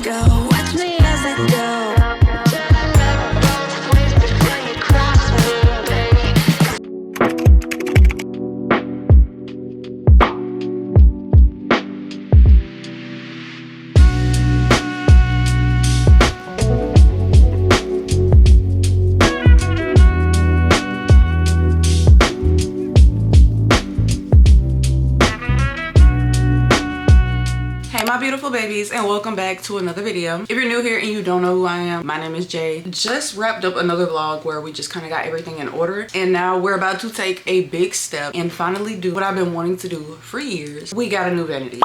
go. Watch me as I go. My beautiful babies, and welcome back to another video. If you're new here and you don't know who I am, my name is Jay. Just wrapped up another vlog where we just kind of got everything in order, and now we're about to take a big step and finally do what I've been wanting to do for years. We got a new vanity.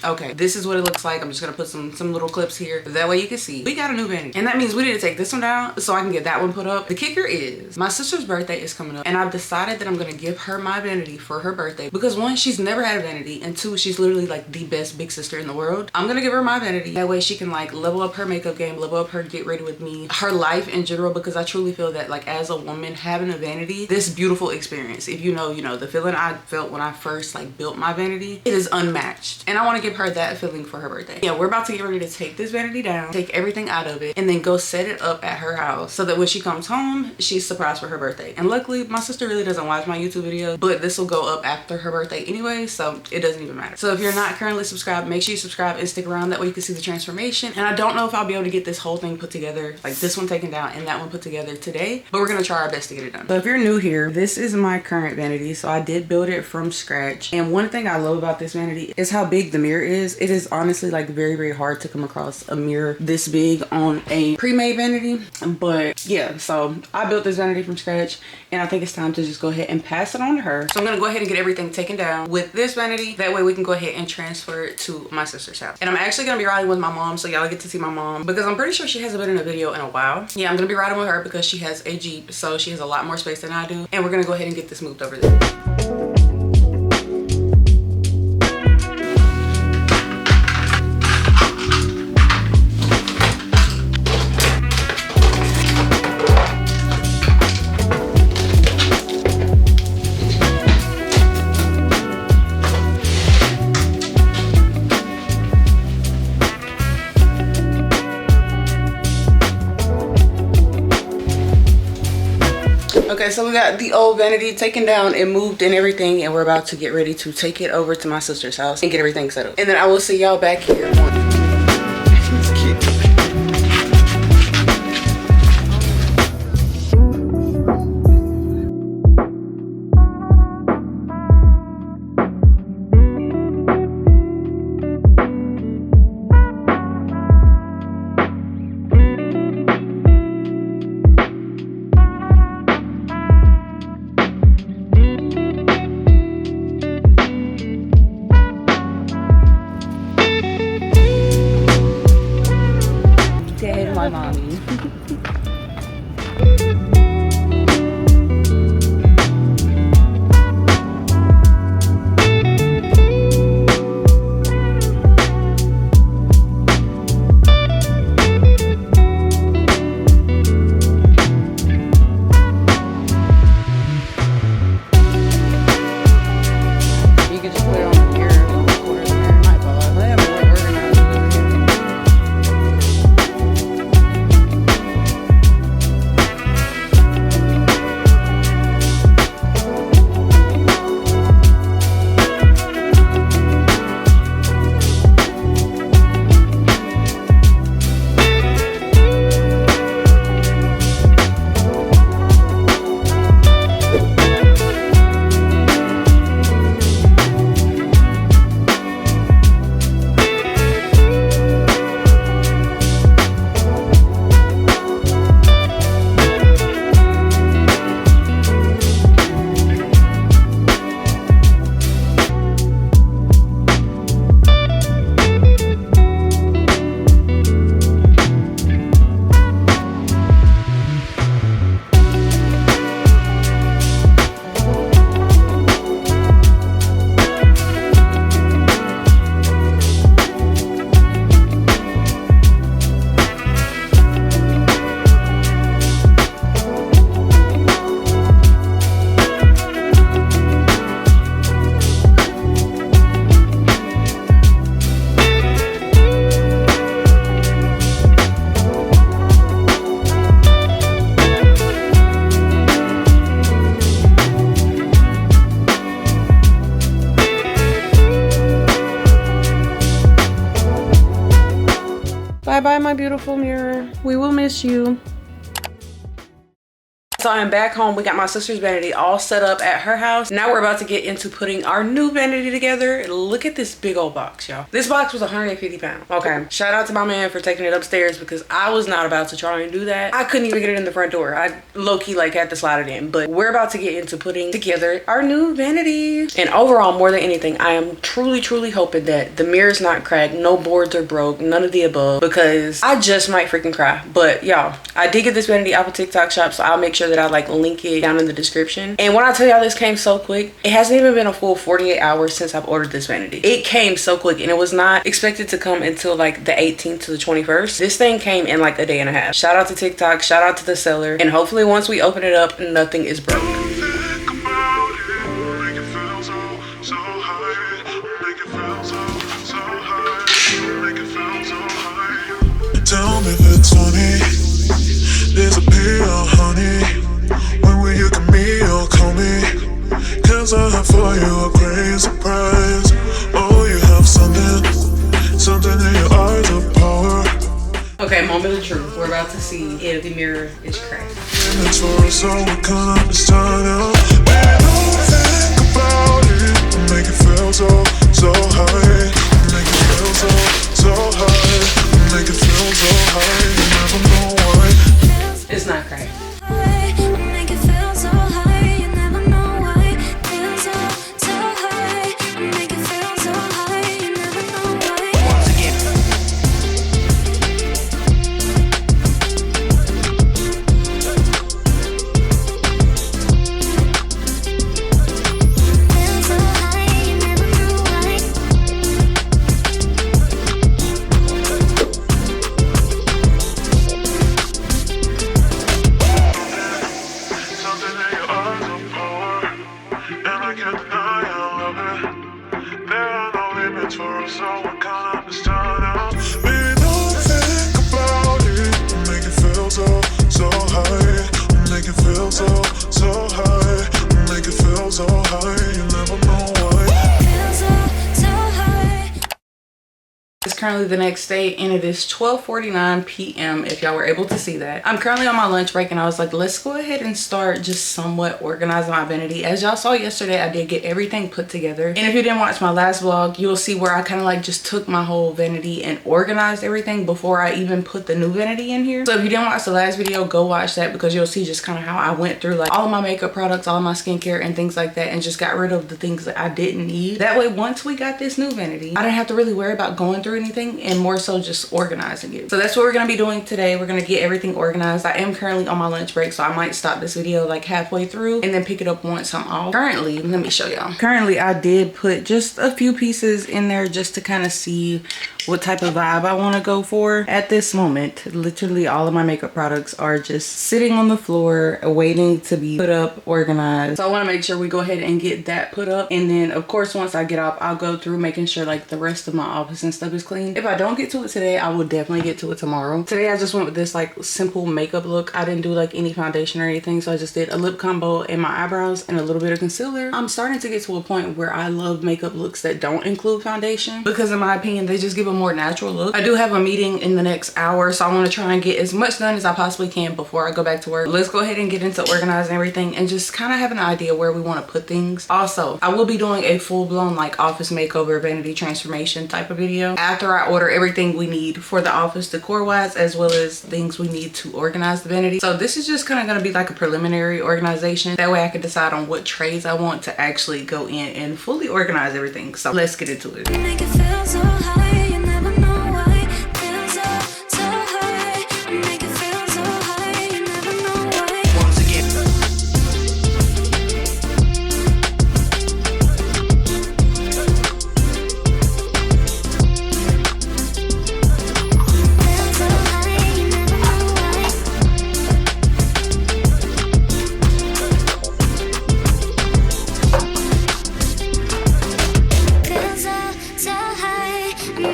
Okay, this is what it looks like. I'm just gonna put some little clips here, that way you can see we got a new vanity. And that means we need to take this one down so I can get that one put up. The kicker is my sister's birthday is coming up, and I've decided that I'm gonna give her my vanity for her birthday because one, she's never had a vanity, and two, she's literally like the best big sister in the world. I'm gonna give her my vanity, that way she can like level up her makeup game, level up her get ready with me, her life in general, because I truly feel that like as a woman having a vanity, this beautiful experience, if you know, you know, the feeling I felt when I first like built my vanity, it is unmatched, and I want to give her that feeling for her birthday. Yeah, we're about to get ready to take this vanity down, take everything out of it, and then go set it up at her house so that when she comes home, she's surprised for her birthday. And luckily my sister really doesn't watch my YouTube videos, but this will go up after her birthday anyway, so it doesn't even matter. So if you're not currently subscribed, make sure you subscribe and stick around, that way you can see the transformation. And I don't know if I'll be able to get this whole thing put together, like this one taken down and that one put together today, but we're gonna try our best to get it done. So if you're new here, this is my current vanity. So I did build it from scratch, and one thing I love about this vanity is how big the mirror is. It is honestly like very hard to come across a mirror this big on a pre-made vanity, but yeah, so I built this vanity from scratch, and I think it's time to just go ahead and pass it on to her. So I'm gonna go ahead and get everything taken down with this vanity, that way we can go ahead and transfer it to my sister's house. And I'm actually gonna be riding with my mom, so y'all get to see my mom, because I'm pretty sure she hasn't been in a video in a while. Yeah, I'm gonna be riding with her because she has a Jeep, so she has a lot more space than I do, and we're gonna go ahead and get this moved over there. Okay, so we got the old vanity taken down and moved and everything, and we're about to get ready to take it over to my sister's house and get everything set up. And then I will see y'all back here. It's cute. My mommy. You can just put it on here. Bye bye, my beautiful mirror. We will miss you. So I'm back home. We got my sister's vanity all set up at her house. Now we're about to get into putting our new vanity together. Look at this big old box, y'all. This box was 150 pounds. Okay, shout out to my man for taking it upstairs because I was not about to try and do that. I couldn't even get it in the front door. I low-key like had to slide it in. But we're about to get into putting together our new vanity. And overall, more than anything, I am truly hoping that the mirror's not cracked, no boards are broke, none of the above, because I just might freaking cry. But y'all, I did get this vanity off of TikTok shop, so I'll make sure that I like link it down in the description. And when I tell y'all this came so quick, it hasn't even been a full 48 hours since I've ordered this vanity. It came so quick, and it was not expected to come until like the 18th to the 21st. This thing came in like a day and a half. Shout out to TikTok, shout out to the seller, and hopefully once we open it up, nothing is broke. Tell me if it's funny. Disappear, honey. When will you come me or call me? Cause I have for you a great surprise. Oh, you have something in your eyes of power. Okay, moment of truth. We're about to see if the mirror is cracked. It's for us all, we can't understand now. Baby, don't think about it. Make it feel so high. Make it feel so high. Make it feel so high. You never know why. It's not cracked. Currently the next day, and it is 12:49 p.m. if y'all were able to see that. I'm currently on my lunch break, and I was like, let's go ahead and start just somewhat organizing my vanity. As y'all saw yesterday, I did get everything put together, and if you didn't watch my last vlog, you'll see where I kind of like just took my whole vanity and organized everything before I even put the new vanity in here. So if you didn't watch the last video, go watch that, because you'll see just kind of how I went through like all of my makeup products, all of my skincare and things like that, and just got rid of the things that I didn't need. That way, once we got this new vanity, I didn't have to really worry about going through anything, and more so just organizing it. So that's what we're gonna be doing today. We're gonna get everything organized. I am currently on my lunch break, so I might stop this video like halfway through and then pick it up once I'm off. Currently, let me show y'all. Currently, I did put just a few pieces in there just to kind of see what type of vibe I want to go for. At this moment, literally all of my makeup products are just sitting on the floor waiting to be put up, organized. So I want to make sure we go ahead and get that put up, and then of course once I get off, I'll go through making sure like the rest of my office and stuff is clean. If I don't get to it today, I will definitely get to it tomorrow. Today I just went with this like simple makeup look. I didn't do like any foundation or anything, so I just did a lip combo and my eyebrows and a little bit of concealer. I'm starting to get to a point where I love makeup looks that don't include foundation, because in my opinion they just give a more natural look. I do have a meeting in the next hour, so I want to try and get as much done as I possibly can before I go back to work. Let's go ahead and get into organizing everything and just kind of have an idea where we want to put things. Also, I will be doing a full-blown like office makeover, vanity transformation type of video after I order everything we need for the office decor wise, as well as things we need to organize the vanity. So this is just kind of going to be like a preliminary organization. That way I can decide on what trays I want to actually go in and fully organize everything. So let's get into it. Make it feel so high, you never know why. Feel so high. Make it feel so high, you never know why. Once again. Feel so high, you never know why. Feel so high.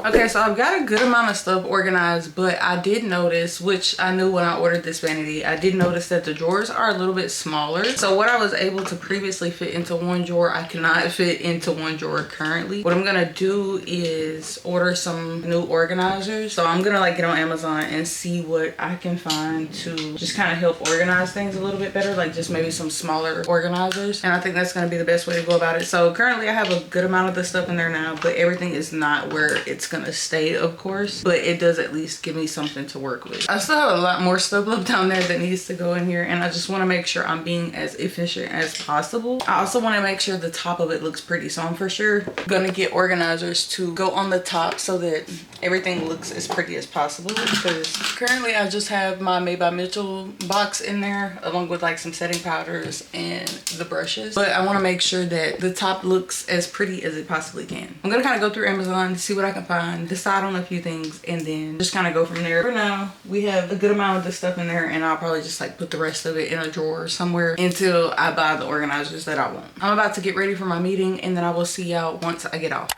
Okay, so I've got a good amount of stuff organized, but I did notice, which I knew when I ordered this vanity, I did notice that the drawers are a little bit smaller. So what I was able to previously fit into one drawer, I cannot fit into one drawer currently. What I'm gonna do is order some new organizers. So I'm gonna like get on Amazon and see what I can find to just kind of help organize things a little bit better, like just maybe some smaller organizers. And I think that's gonna be the best way to go about it. So currently I have a good amount of the stuff in there now, but everything is not where it's gonna stay, of course, but it does at least give me something to work with. I still have a lot more stuff left down there that needs to go in here, and I just want to make sure I'm being as efficient as possible. I also want to make sure the top of it looks pretty, so I'm for sure gonna get organizers to go on the top so that everything looks as pretty as possible, because currently I just have my Made by Mitchell box in there along with like some setting powders and the brushes, but I want to make sure that the top looks as pretty as it possibly can. I'm gonna kind of go through Amazon, see what I can find, decide on a few things, and then just kind of go from there. For now, we have a good amount of this stuff in there, and I'll probably just like put the rest of it in a drawer somewhere until I buy the organizers that I want. I'm about to get ready for my meeting, and then I will see y'all once I get off.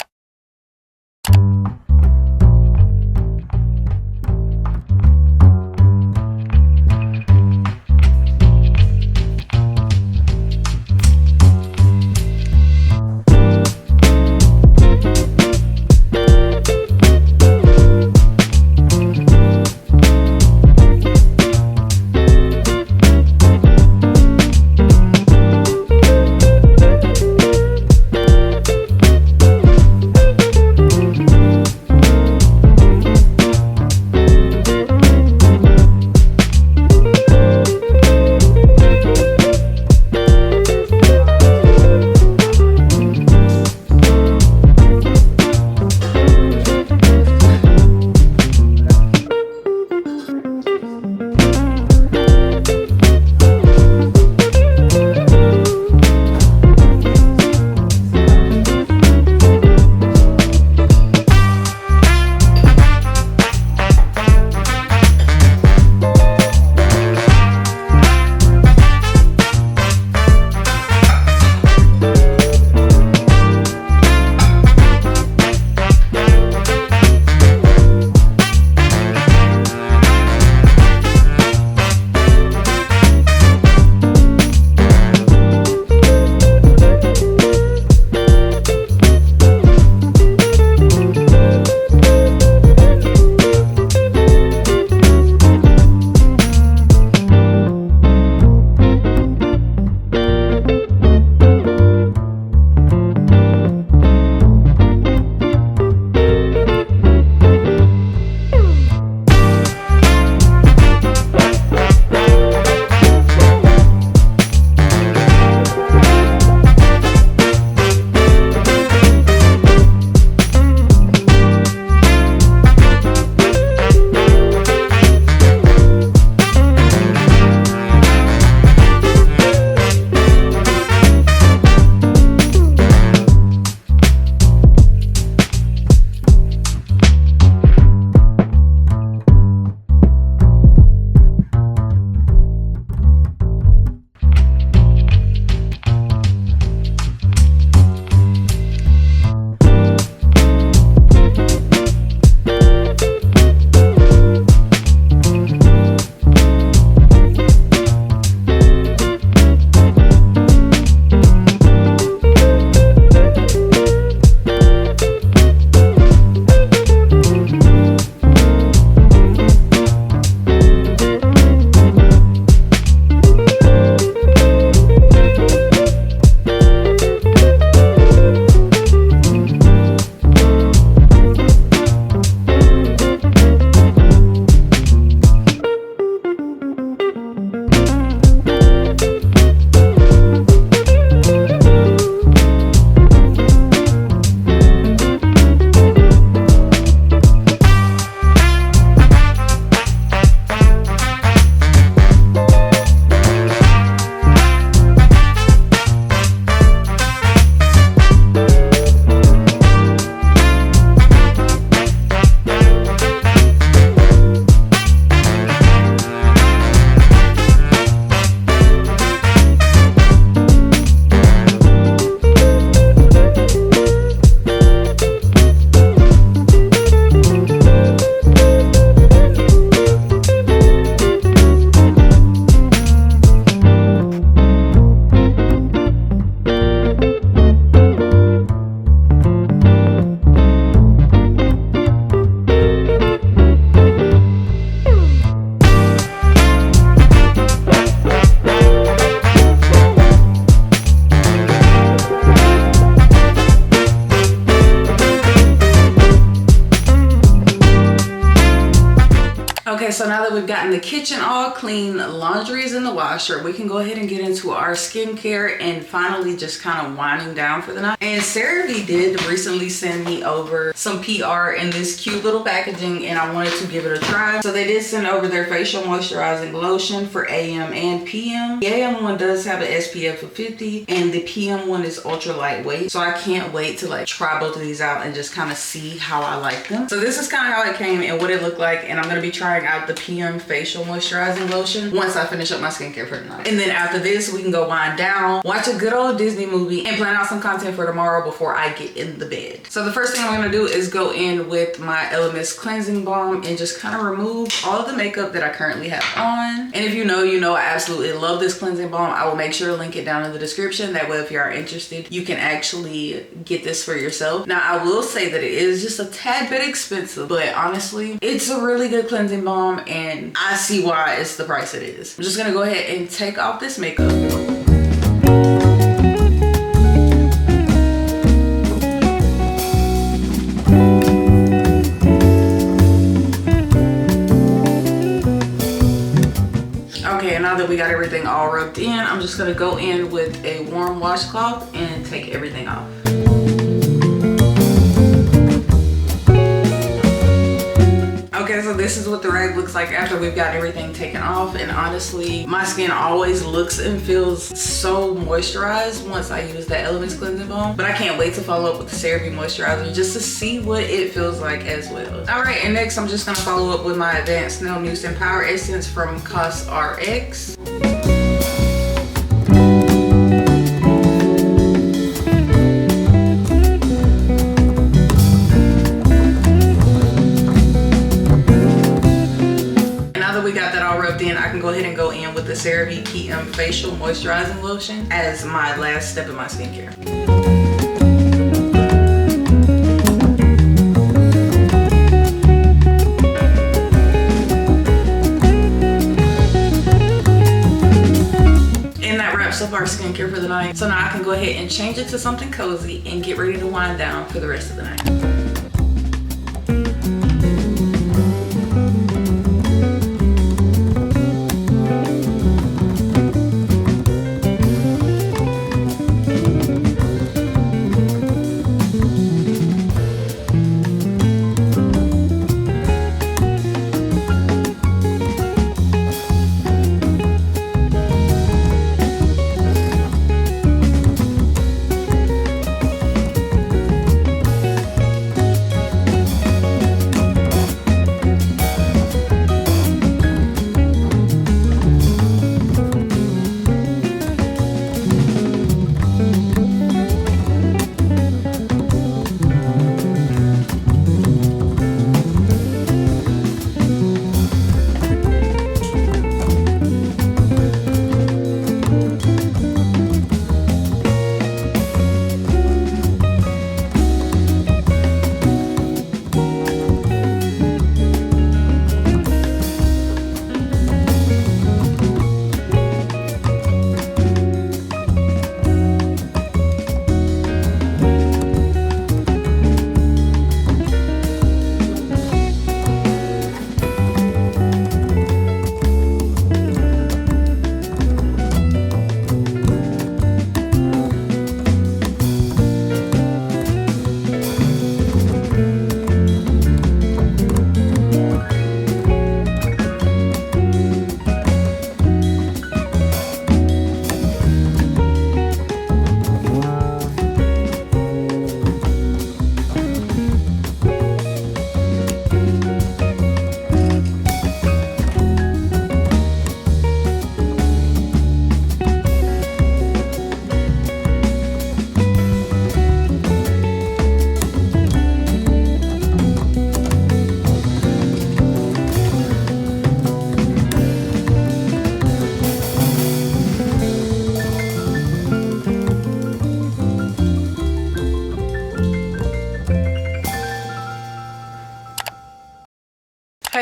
so now that we've gotten the kitchen all clean, laundry is in the washer, we can go ahead and get into our skincare and finally just kind of winding down for the night. And Cerave did recently send me over some PR in this cute little packaging, and I wanted to give it a try. So they did send over their facial moisturizing lotion for AM and PM. The AM one does have an SPF of 50 and the PM one is ultra lightweight. So I can't wait to like try both of these out and just kind of see how I like them. So this is kind of how it came and what it looked like, and I'm going to be trying out the PM facial moisturizing lotion once I finish up my skincare for the night. And then after this, we can go wind down, watch a good old Disney movie, and plan out some content for tomorrow before I get in the bed. So the first thing I'm going to do is go in with my 𝑙𝑚IST cleansing balm and just kind of remove all of the makeup that I currently have on. And if you know, you know I absolutely love this cleansing balm. I will make sure to link it down in the description. That way, if you are interested, you can actually get this for yourself. Now, I will say that it is just a tad bit expensive, but honestly, it's a really good cleansing balm and I see why it's the price it is. I'm just gonna go ahead and take off this makeup. Okay, now that we got everything all rubbed in, I'm just gonna go in with a warm washcloth and take everything off. Okay, so this is what the rag looks like after we've got everything taken off, and honestly, my skin always looks and feels so moisturized once I use that 𝑙𝑚IST cleansing balm, but I can't wait to follow up with the Cerave moisturizer just to see what it feels like as well. All right, and next I'm just gonna follow up with my Advanced Nail Mousse and Power Essence from COSRX. I can go ahead and go in with the Cerave PM Facial Moisturizing Lotion as my last step in my skincare. And that wraps up our skincare for the night. So now I can go ahead and change it to something cozy and get ready to wind down for the rest of the night.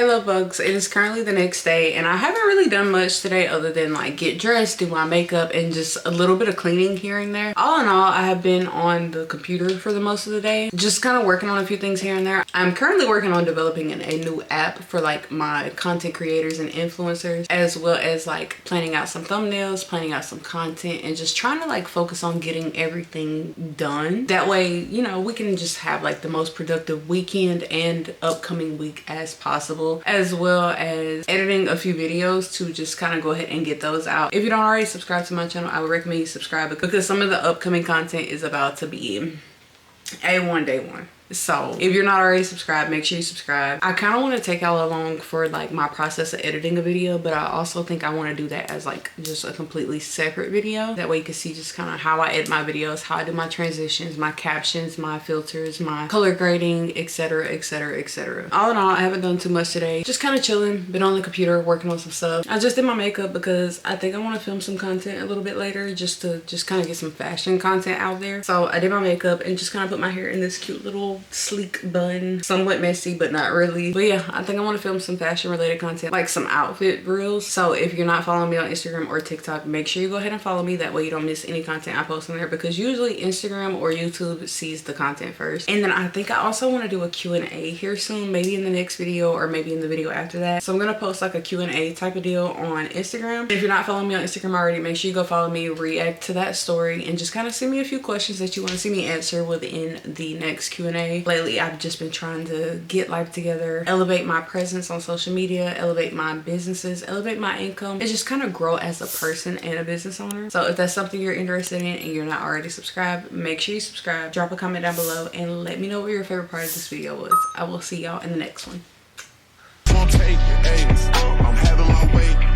Hey love bugs, it is currently the next day and I haven't really done much today other than like get dressed, do my makeup, and just a little bit of cleaning here and there. All in all, I have been on the computer for the most of the day, just kind of working on a few things here and there. I'm currently working on developing a new app for like my content creators and influencers, as well as like planning out some thumbnails, planning out some content, and just trying to like focus on getting everything done. That way, you know, we can just have like the most productive weekend and upcoming week as possible, as well as editing a few videos to just kind of go ahead and get those out. If you don't already subscribe to my channel, I would recommend you subscribe because some of the upcoming content is about to be A1 day one. So if you're not already subscribed, make sure you subscribe. I kind of want to take y'all along for like my process of editing a video, but I also think I want to do that as like just a completely separate video. That way you can see just kind of how I edit my videos, how I do my transitions, my captions, my filters, my color grading, etc, etc, etc. All in all, I haven't done too much today. Just kind of chilling, been on the computer working on some stuff. I just did my makeup because I think I want to film some content a little bit later, just to kind of get some fashion content out there. So I did my makeup and just kind of put my hair in this cute little sleek bun, somewhat messy but not really. But yeah, I think I want to film some fashion related content, like some outfit reels. So if you're not following me on Instagram or TikTok, make sure you go ahead and follow me. That way you don't miss any content I post on there, because usually Instagram or YouTube sees the content first. And then I think I also want to do a Q&A here soon, maybe in the next video or maybe in the video after that. So I'm gonna post like a Q&A type of deal on Instagram. If you're not following me on Instagram already, make sure you go follow me, react to that story, and just kind of send me a few questions that you want to see me answer within the next Q&A. Lately I've just been trying to get life together, elevate my presence on social media, elevate my businesses, elevate my income, and just kind of grow as a person and a business owner. So if that's something you're interested in and you're not already subscribed, make sure you subscribe, drop a comment down below, and let me know what your favorite part of this video was. I will see y'all in the next one. I'm having my way.